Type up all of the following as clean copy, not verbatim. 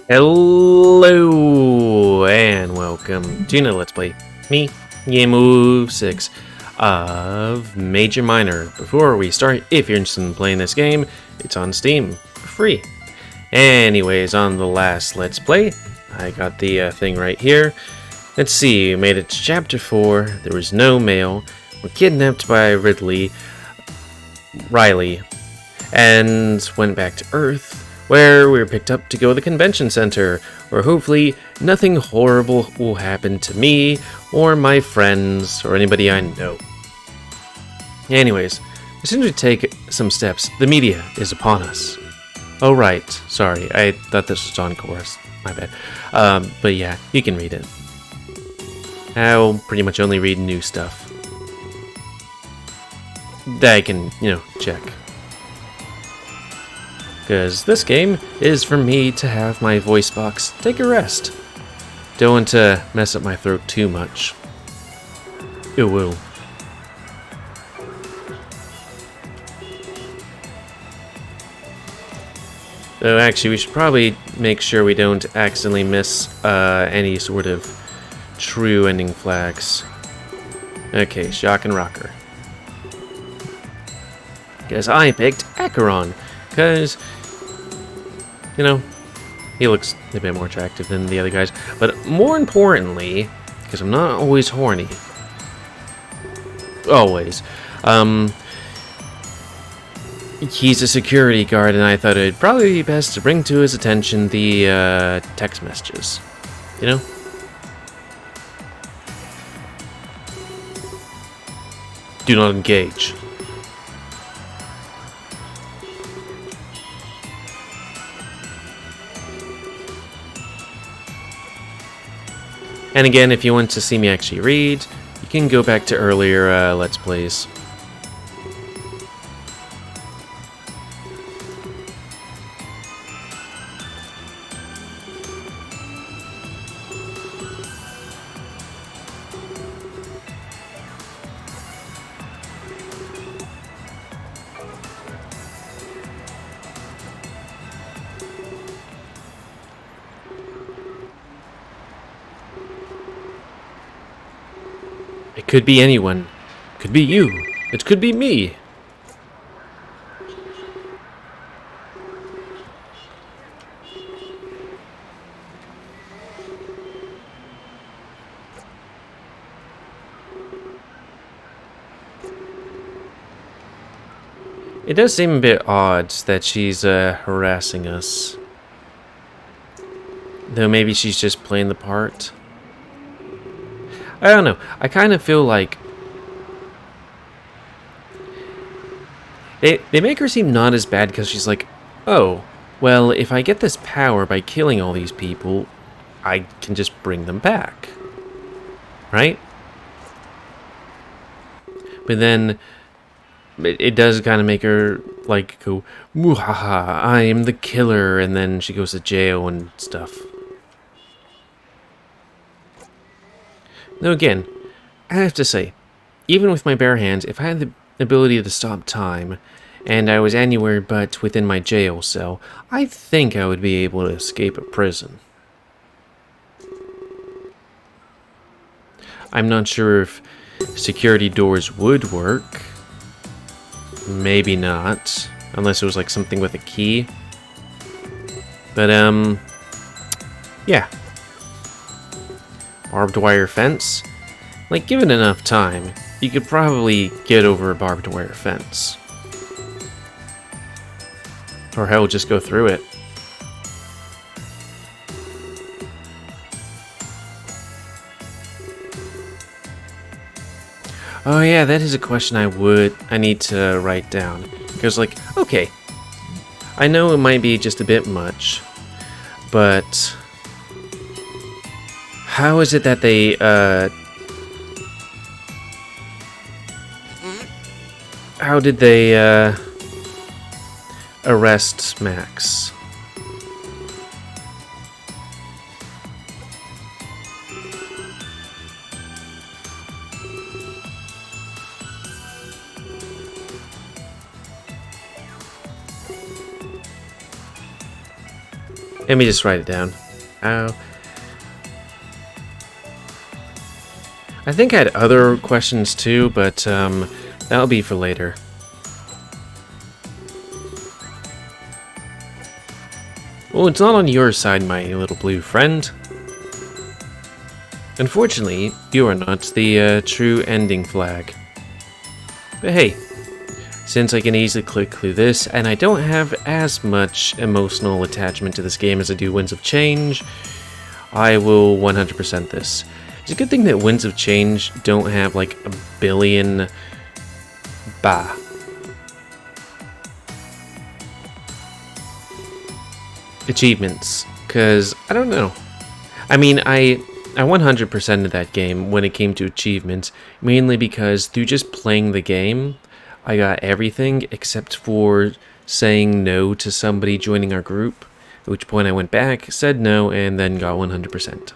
Hello and welcome to another Let's Play. Me, GamerWolfSix of Major Minor. Before we start, if you're interested in playing this game, it's on Steam for free. Anyways, on the last Let's Play, I got the thing right here. Let's see, we made it to Chapter 4. There was no mail. We're kidnapped by Riley, and went back to Earth, where we were picked up to go to the convention center, where hopefully nothing horrible will happen to me, or my friends, or anybody I know. Anyways, as soon as we take some steps, the media is upon us. Oh right, sorry, I thought this was on chorus, my bad. But yeah, you can read it. I'll pretty much only read new stuff that I can, check. Because this game is for me to have my voice box take a rest. Don't want to mess up my throat too much. It will. So actually, we should probably make sure we don't accidentally miss any sort of true ending flags. Okay, Shock and Rocker. Because I picked Acheron. Because, he looks a bit more attractive than the other guys. But more importantly, because I'm not always horny. Always. He's a security guard, and I thought it'd probably be best to bring to his attention the text messages. Do not engage. And again, if you want to see me actually read, you can go back to earlier Let's Plays. It could be anyone. It could be you. It could be me. It does seem a bit odd that she's harassing us. Though maybe she's just playing the part. I don't know. I kind of feel like they make her seem not as bad because she's like, oh, well, if I get this power by killing all these people, I can just bring them back. Right? But then it does kind of make her like go, "Muhaha, I am the killer," and then she goes to jail and stuff. Now again, I have to say, even with my bare hands, if I had the ability to stop time, and I was anywhere but within my jail cell, I think I would be able to escape a prison. I'm not sure if security doors would work. Maybe not, unless it was like something with a key. But, yeah. Barbed wire fence? Like, given enough time, you could probably get over a barbed wire fence. Or hell, just go through it. Oh yeah, that is a question I need to write down. Because, like, okay, I know it might be just a bit much, but how is it that they, how did they, arrest Max? Let me just write it down. Ow. I think I had other questions too, but that'll be for later. Well, it's not on your side, my little blue friend. Unfortunately, you are not the true ending flag. But hey, since I can easily click through this, and I don't have as much emotional attachment to this game as I do Winds of Change, I will 100% this. It's a good thing that Winds of Change don't have like a billion achievements, because I don't know. I mean, I 100%ed that game when it came to achievements, mainly because through just playing the game, I got everything except for saying no to somebody joining our group, at which point I went back, said no, and then got 100%.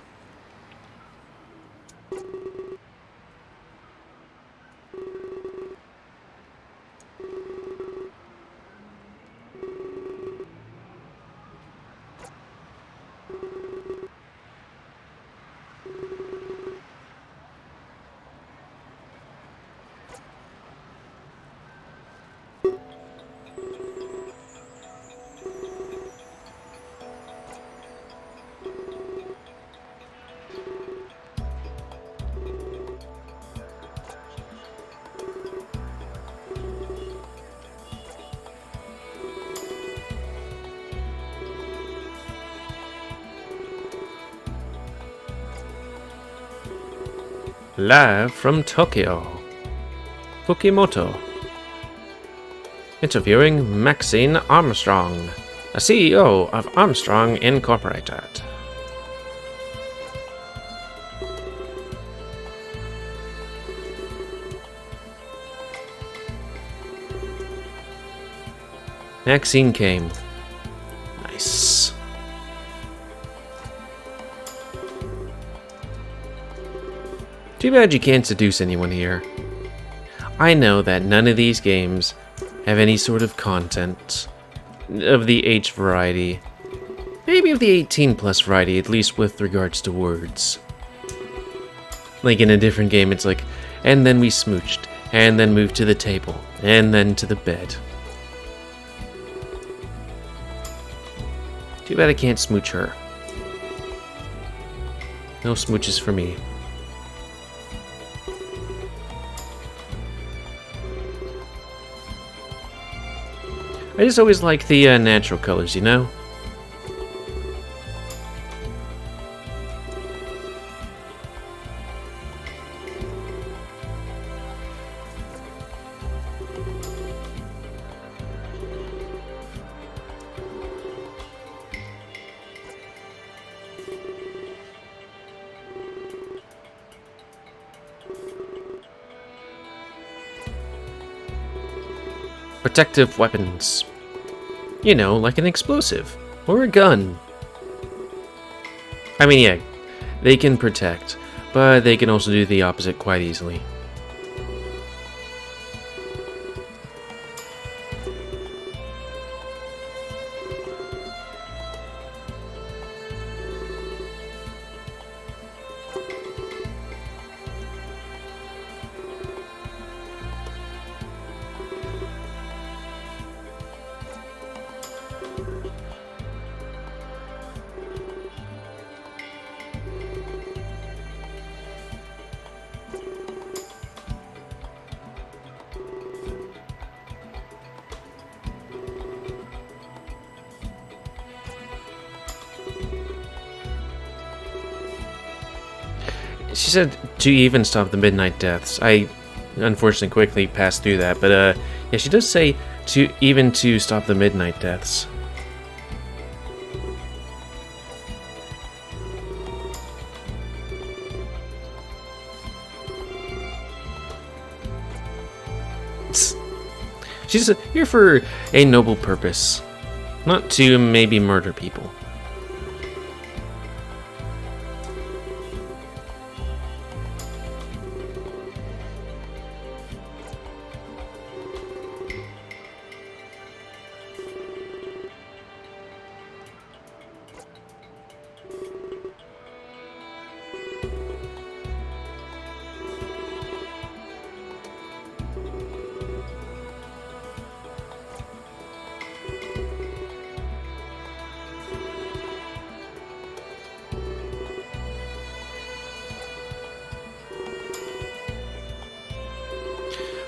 Live from Tokyo, Fukimoto. Interviewing Maxine Armstrong, a CEO of Armstrong Incorporated. Maxine came. Nice. Too bad you can't seduce anyone here. I know that none of these games have any sort of content of the age variety. Maybe of the 18 plus variety, at least with regards to words. Like in a different game, it's like, and then we smooched, and then moved to the table, and then to the bed. Too bad I can't smooch her. No smooches for me. I just always like the natural colors, you know? Protective weapons. You know, like an explosive. Or a gun. I mean, yeah, they can protect, but they can also do the opposite quite easily. She said to even stop the midnight deaths. I unfortunately quickly passed through that, but yeah, she does say to stop the midnight deaths. She's here for a noble purpose, not to maybe murder people.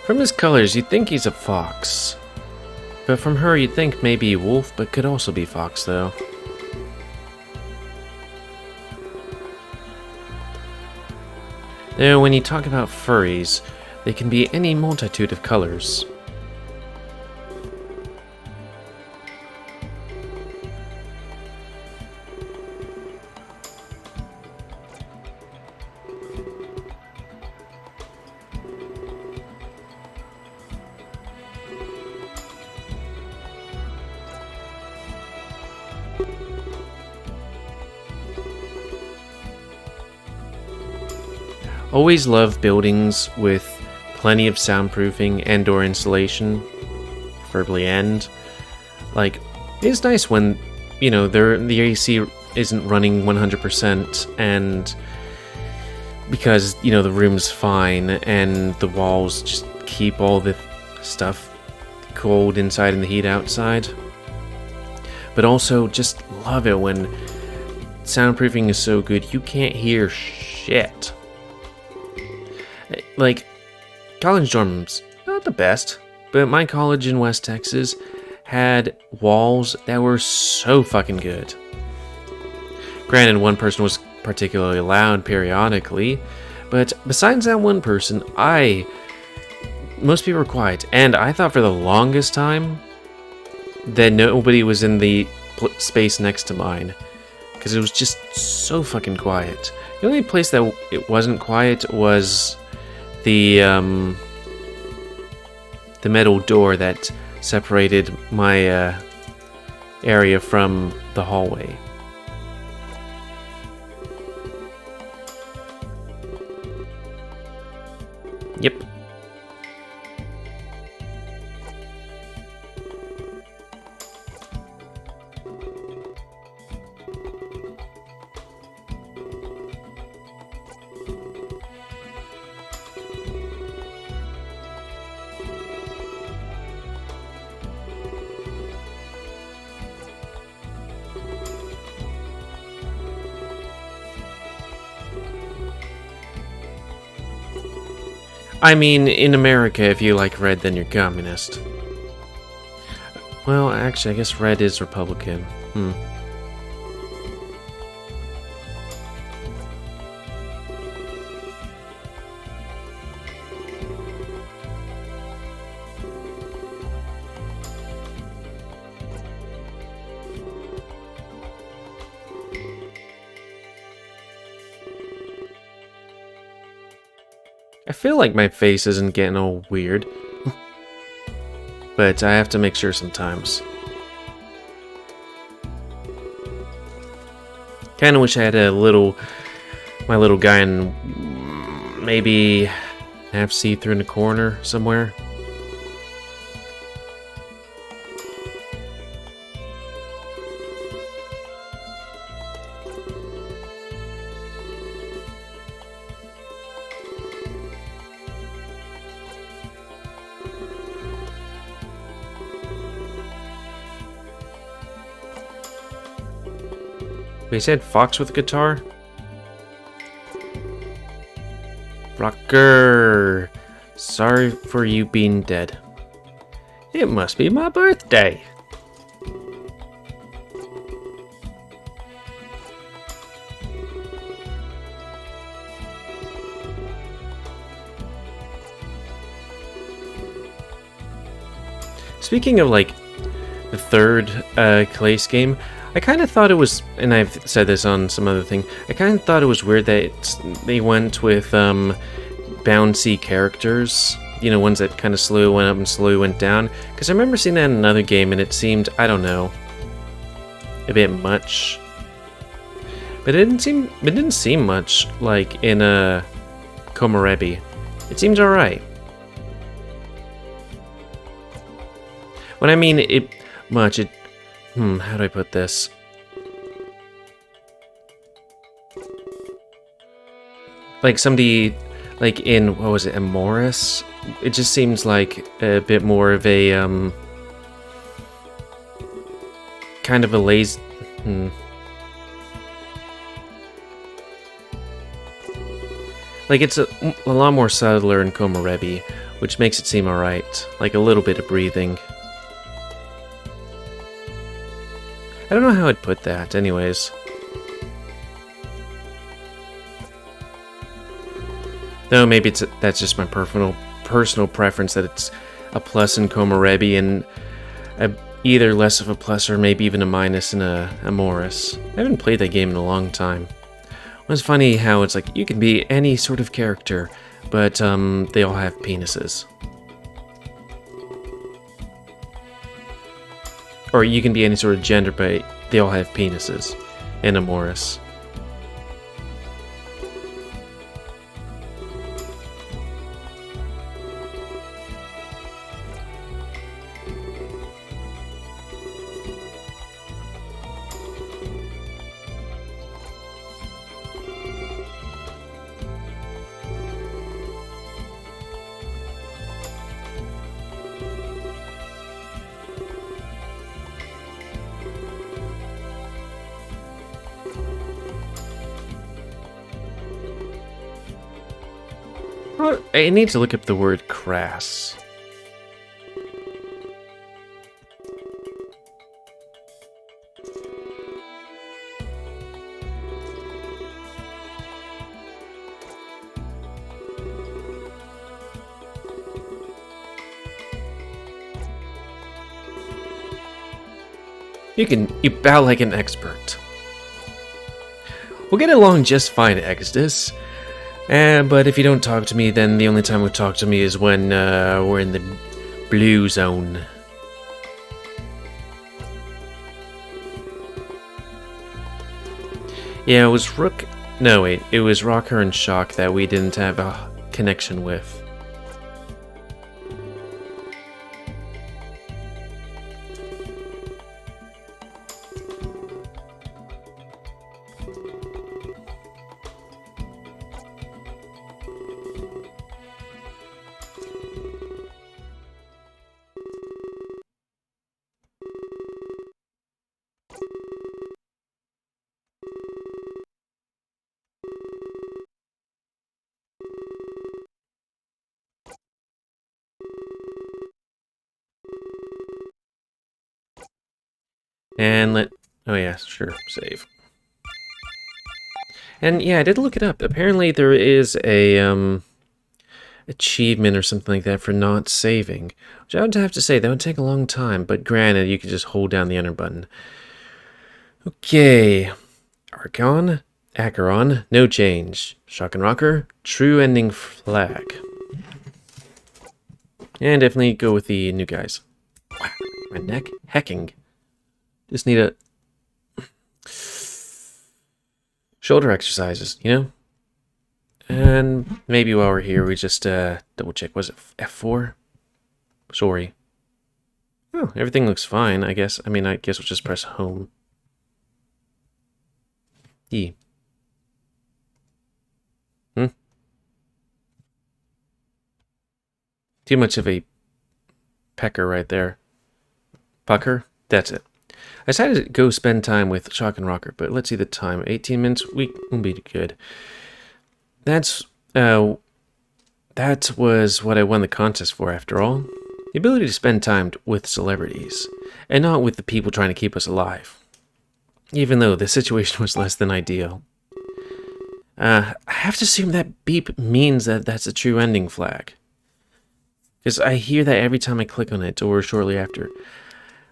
From his colors, you'd think he's a fox. But from her, you'd think maybe wolf, but could also be fox, though. Now, when you talk about furries, they can be any multitude of colors. Always love buildings with plenty of soundproofing and or insulation, preferably end. Like, it's nice when, you know, the AC isn't running 100% and because, you know, the room's fine and the walls just keep all the stuff cold inside and the heat outside. But also just love it when soundproofing is so good you can't hear shit. Like, college dorms, not the best, but my college in West Texas had walls that were so fucking good. Granted, one person was particularly loud periodically, but besides that one person, most people were quiet, and I thought for the longest time that nobody was in the space next to mine, because it was just so fucking quiet. The only place that it wasn't quiet was the metal door that separated my area from the hallway. Yep. I mean, in America, if you like red, then you're communist. Well, actually, I guess red is Republican. I feel like my face isn't getting all weird, but I have to make sure sometimes. Kinda wish I had my little guy in maybe half see-through in the corner somewhere. They said fox with a guitar? Rocker! Sorry for you being dead. It must be my birthday! Speaking of, like, the third Clace game, I kind of thought it was, and I've said this on some other thing, I kind of thought it was weird that they went with bouncy characters, you know, ones that kind of slowly went up and slowly went down, because I remember seeing that in another game and it seemed, I don't know, a bit much. But it didn't seem much like in Komarebi. It seems alright. When I mean how do I put this? Like somebody, like in, what was it, Amoris? It just seems like a bit more of a, kind of a lazy, Like it's a lot more subtler in Komarebi, which makes it seem alright, like a little bit of breathing. I don't know how I'd put that, anyways. No, maybe that's just my personal preference, that it's a plus in Komorebi and either less of a plus or maybe even a minus in a Morris. I haven't played that game in a long time. It's funny how it's like you can be any sort of character, but they all have penises. Or you can be any sort of gender, but they all have penises in a Morris. I need to look up the word crass. You bow like an expert. We'll get along just fine, Exodus. But if you don't talk to me, then the only time you talk to me is when we're in the blue zone. Yeah, it was Rook... No, wait. It was Rocker and Shock that we didn't have a connection with. And oh yeah, sure, save. And yeah, I did look it up. Apparently there is a, achievement or something like that for not saving. Which I would have to say, that would take a long time, but granted, you could just hold down the enter button. Okay. Acheron, no change. Shock and Rocker, true ending flag. And definitely go with the new guys. Wow, my neck hecking. Just need a shoulder exercises, you know? And maybe while we're here, we just double check. Was it F4? Sorry. Oh, everything looks fine, I guess. I mean, I guess we'll just press home. E. Too much of a pecker right there. Pucker? That's it. I decided to go spend time with Shock and Rocker, but let's see the time. 18 minutes? We will be good. That was what I won the contest for, after all. The ability to spend time with celebrities, and not with the people trying to keep us alive. Even though the situation was less than ideal. I have to assume that beep means that that's a true ending flag. Because I hear that every time I click on it, or shortly after.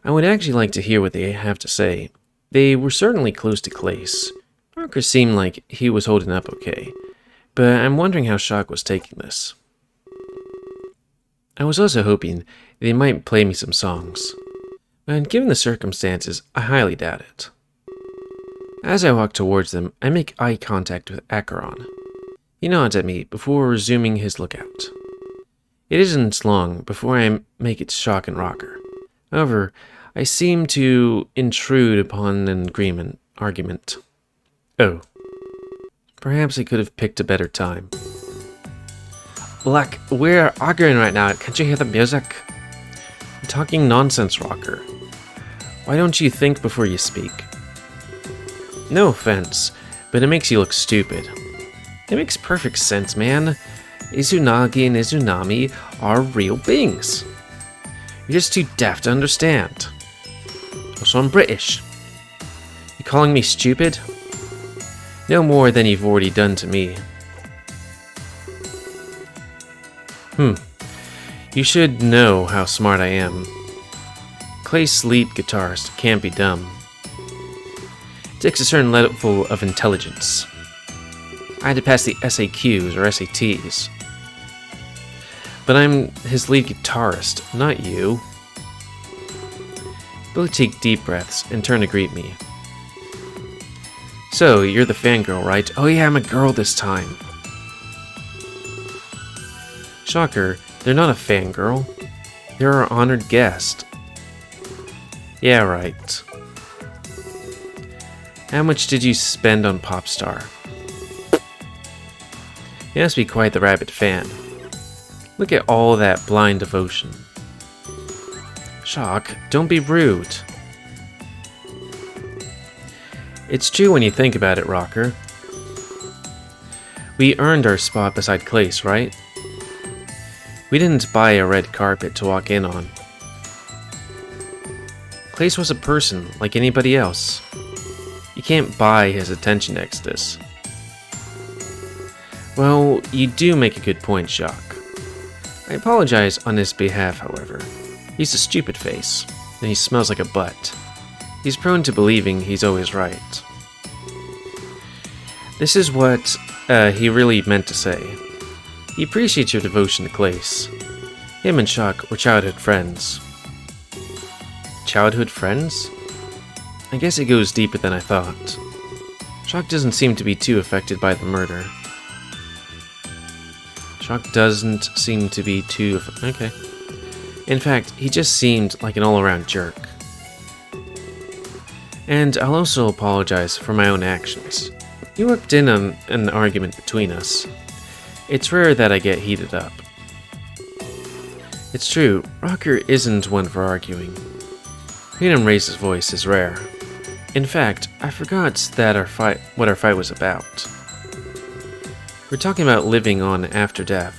I would actually like to hear what they have to say. They were certainly close to Clace. Rocker seemed like he was holding up okay. But I'm wondering how Shock was taking this. I was also hoping they might play me some songs. But given the circumstances, I highly doubt it. As I walk towards them, I make eye contact with Acheron. He nods at me before resuming his lookout. It isn't long before I make it Shock and Rocker. However, I seem to intrude upon an argument. Oh. Perhaps I could have picked a better time. Black, we're arguing right now. Can't you hear the music? I'm talking nonsense, Rocker. Why don't you think before you speak? No offense, but it makes you look stupid. It makes perfect sense, man. Izunagi and Izunami are real beings. You're just too deaf to understand. Also, I'm British. You calling me stupid? No more than you've already done to me. You should know how smart I am. Clay's lead guitarist can't be dumb. It takes a certain level of intelligence. I had to pass the SAQs or SATs. But I'm his lead guitarist, not you. Both take deep breaths and turn to greet me. So, you're the fangirl, right? Oh yeah, I'm a girl this time. Shocker, they're not a fangirl. They're our honored guest. Yeah, right. How much did you spend on Popstar? You must be quite the rabid fan. Look at all that blind devotion. Shock, don't be rude. It's true when you think about it, Rocker. We earned our spot beside Clace, right? We didn't buy a red carpet to walk in on. Clace was a person, like anybody else. You can't buy his attention, Exodus. Well, you do make a good point, Shock. I apologize on his behalf, however. He's a stupid face, and he smells like a butt. He's prone to believing he's always right. This is what he really meant to say. He appreciates your devotion to Clace. Him and Shock were childhood friends. Childhood friends? I guess it goes deeper than I thought. Shock doesn't seem to be too affected by the murder. Shock doesn't seem to be too... Okay. In fact, he just seemed like an all-around jerk. And I'll also apologize for my own actions. You worked in on an argument between us. It's rare that I get heated up. It's true, Rocker isn't one for arguing. Hearing him raise his voice is rare. In fact, I forgot that what our fight was about. We're talking about living on after death.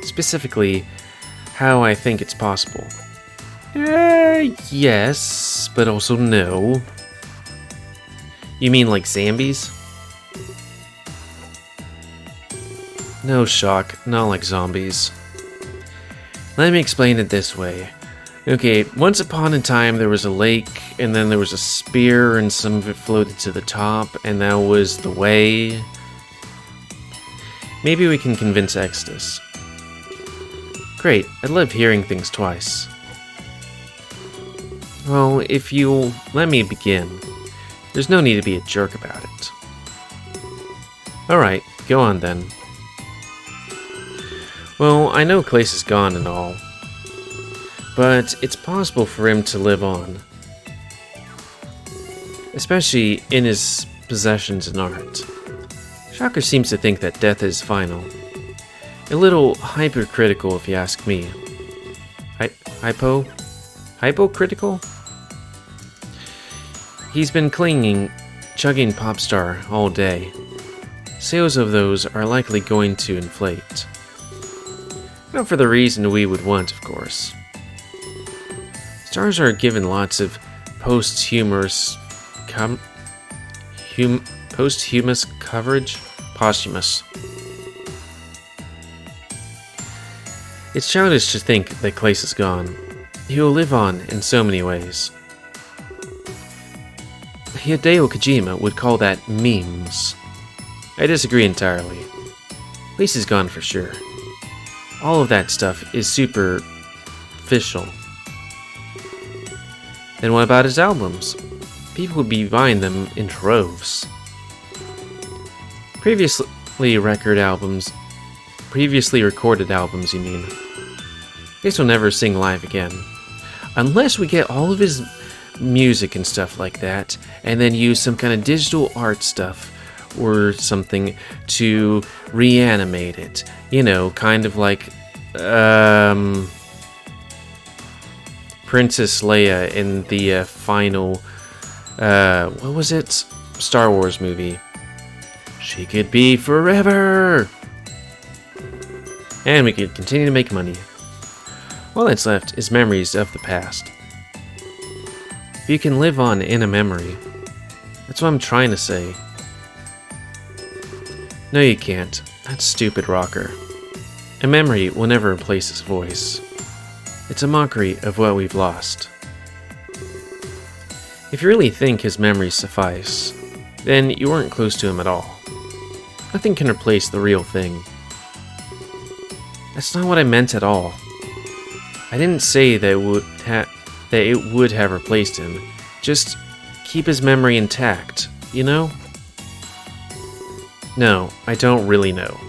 Specifically, how I think it's possible. Yes, but also no. You mean like zombies? No, Shock, not like zombies. Let me explain it this way. Okay, once upon a time there was a lake, and then there was a spear, and some of it floated to the top, and that was the way. Maybe we can convince Exodus. Great, I love hearing things twice. Well, if you'll let me begin, there's no need to be a jerk about it. Alright, go on then. Well, I know Clace is gone and all, but it's possible for him to live on. Especially in his possessions and art. Shocker seems to think that death is final. A little hypercritical, if you ask me. Hypocritical? He's been chugging Popstar all day. Sales of those are likely going to inflate. Not for the reason we would want, of course. Stars are given lots of posthumous coverage? Posthumous. It's childish to think that Clace is gone. He will live on in so many ways. Hideo Kojima would call that memes. I disagree entirely. Clace is gone for sure. All of that stuff is superficial. Then what about his albums? People would be buying them in droves. Previously recorded albums, you mean. Clace will never sing live again. Unless we get all of his music and stuff like that, and then use some kind of digital art stuff or something to reanimate it. You know, kind of like Princess Leia in the final what was it? Star Wars movie. She could be forever! And we could continue to make money. All that's left is memories of the past. You can live on in a memory. That's what I'm trying to say. No, you can't. That's stupid, Rocker. A memory will never replace his voice. It's a mockery of what we've lost. If you really think his memories suffice, then you weren't close to him at all. Nothing can replace the real thing. That's not what I meant at all. I didn't say that it would have replaced him. Just keep his memory intact, you know? No, I don't really know.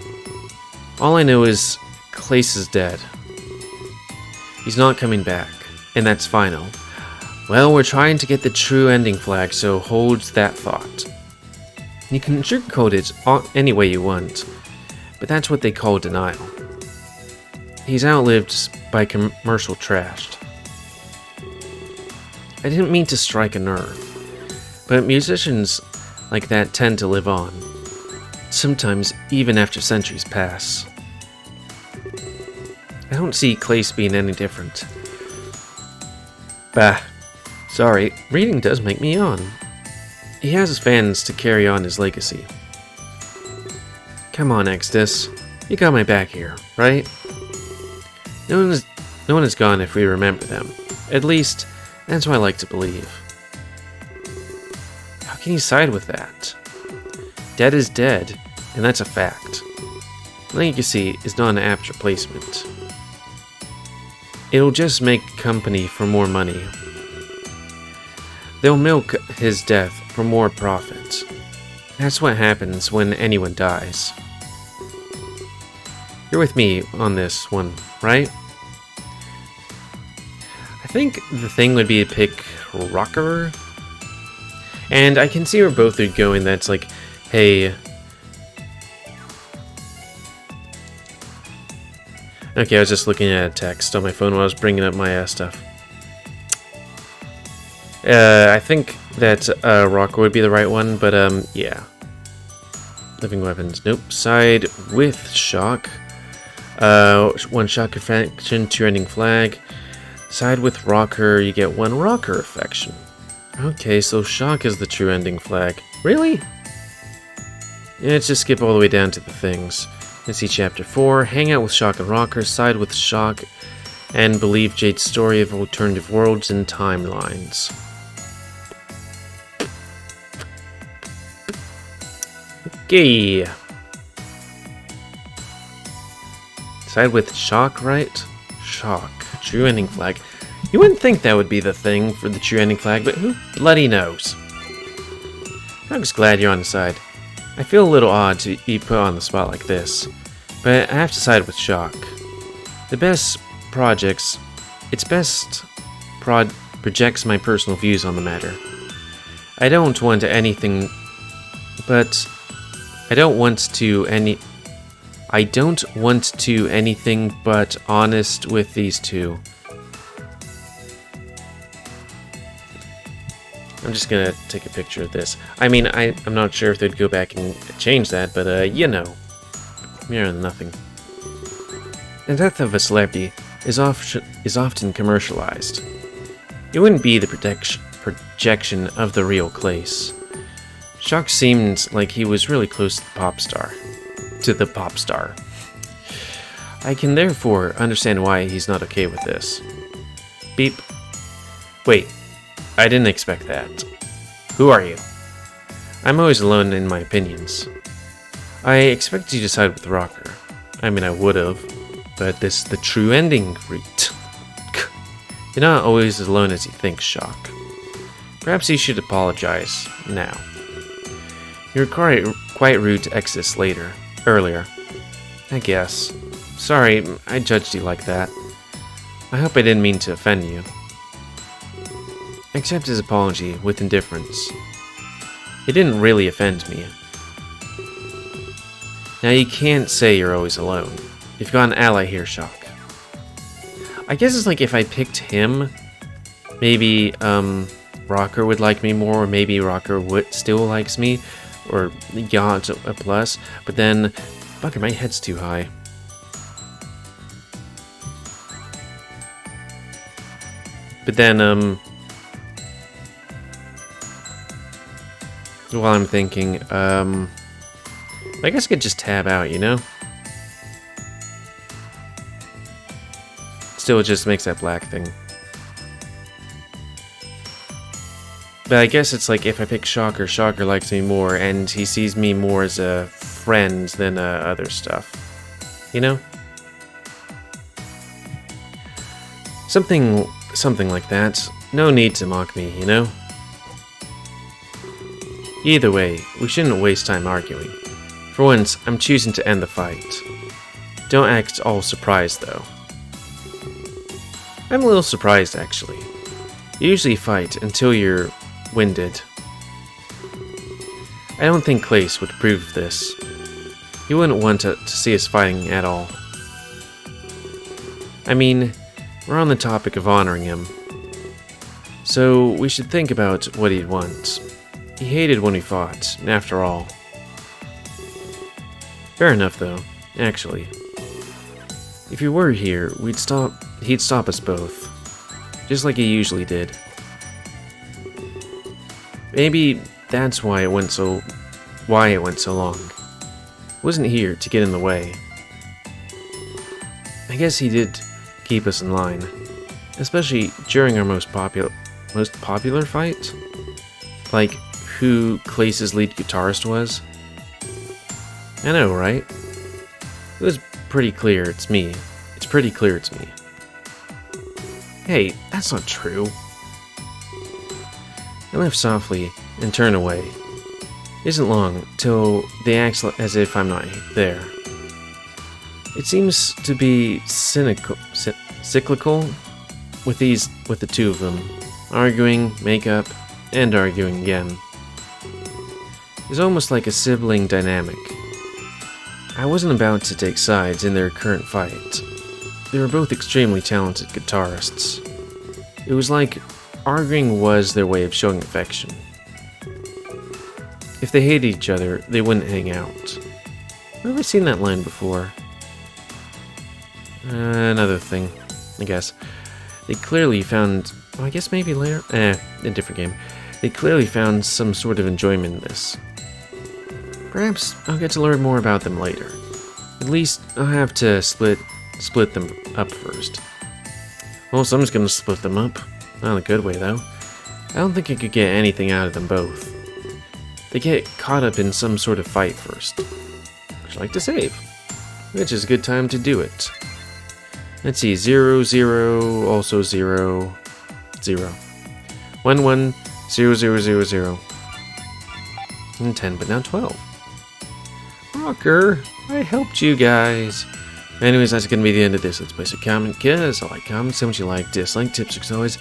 All I know is Clace is dead. He's not coming back, and that's final. Well, we're trying to get the true ending flag, so hold that thought. You can sugarcoat it any way you want, but that's what they call denial. He's outlived by commercial trash. I didn't mean to strike a nerve, but musicians like that tend to live on, sometimes even after centuries pass. I don't see Clace being any different. Bah, sorry, reading does make me yawn. He has his fans to carry on his legacy. Come on, Exodus, you got my back here, right? No one is gone if we remember them. At least, that's what I like to believe. How can you side with that? Dead is dead, and that's a fact. Legacy is not an apt replacement. It'll just make company for more money. They'll milk his death for more profit. That's what happens when anyone dies. You're with me on this one, right? I think the thing would be to pick Rocker. And I can see where both are going. That's like, hey... Okay, I was just looking at a text on my phone while I was bringing up my stuff. I think that Rocker would be the right one, but yeah. Living weapons, nope. Side with shock. One shock affection, two ending flag. Side with Rocker, you get one Rocker affection. Okay, so shock is the true ending flag. Really? Yeah, let's just skip all the way down to the things. Let's see chapter 4. Hang out with Shock and Rocker, side with Shock, and believe Jade's story of alternative worlds and timelines. Okay. Side with Shock, right? Shock. True ending flag. You wouldn't think that would be the thing for the true ending flag, but who bloody knows? I'm just glad you're on the side. I feel a little odd to be put on the spot like this, but I have to side with Shock. The best projects, projects my personal views on the matter. I don't want to anything but honest with these two. I'm just gonna take a picture of this. I mean, I'm not sure if they'd go back and change that, but you know. Mere than nothing. The death of a celebrity is often commercialized. It wouldn't be the projection of the real Clace. Shock seemed like he was really close to the pop star. I can therefore understand why he's not okay with this. Beep. Wait. I didn't expect that. Who are you? I'm always alone in my opinions. I expected you to side with Rocker. I mean, I would've, but this is the true ending route. You're not always as alone as you think, Shock. Perhaps you should apologize now. You were quite rude to Exodus earlier. I guess. Sorry, I judged you like that. I hope I didn't mean to offend you. Accept his apology with indifference. It didn't really offend me. Now you can't say you're always alone. You've got an ally here, Shock. I guess it's like if I picked him, maybe Rocker would like me more, or maybe Rocker still likes me, or got a plus, but then, fucker, my head's too high. But then, while I'm thinking, I guess I could just tab out, you know? Still, it just makes that black thing. But I guess it's like if I pick Shocker, Shocker likes me more, and he sees me more as a friend than other stuff. You know? Something like that. No need to mock me, you know? Either way, we shouldn't waste time arguing. For once, I'm choosing to end the fight. Don't act all surprised, though. I'm a little surprised, actually. You usually fight until you're winded. I don't think Clace would approve of this. He wouldn't want to see us fighting at all. I mean, we're on the topic of honoring him. So we should think about what he'd want. He hated when we fought, after all. Fair enough, though, actually. If he were here, he'd stop us both. Just like he usually did. Maybe that's why it went so long. He wasn't here to get in the way. I guess he did keep us in line, especially during our most popular fight, like who Clace's lead guitarist was. I know, right? It was pretty clear it's me. It's pretty clear it's me. Hey, that's not true. I laugh softly and turn away. It isn't long till they act as if I'm not there. It seems to be cyclical with the two of them, arguing, make up, and arguing again. It's almost like a sibling dynamic. I wasn't about to take sides in their current fight. They were both extremely talented guitarists. It was like arguing was their way of showing affection. If they hated each other, they wouldn't hang out. I've never seen that line before. Another thing, I guess. They clearly found... well, I guess maybe later? A different game. They clearly found some sort of enjoyment in this. Perhaps I'll get to learn more about them later. At least I'll have to split them up first. Well, someone's gonna split them up. Not in a good way, though. I don't think I could get anything out of them both. They get caught up in some sort of fight first. Which I like to save. Which is a good time to do it. Let's see, 0, 0, also 0, 0. 1, 1, 0, 0, 0, 0. And 10, but now 12. Rocker, I helped you guys. Anyways, that's gonna be the end of this. Let's place a comment, because I like comments, so much you like, dislike, tips, as always.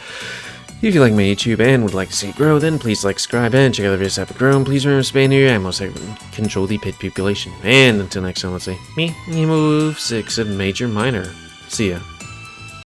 If you like my YouTube and would like to see it grow, then please like, subscribe, and check out the videos that have grown. Please remember to spay near your animals that control the pet population. And until next time, let's say, me, GamerWolfSix of Major Minor. See ya.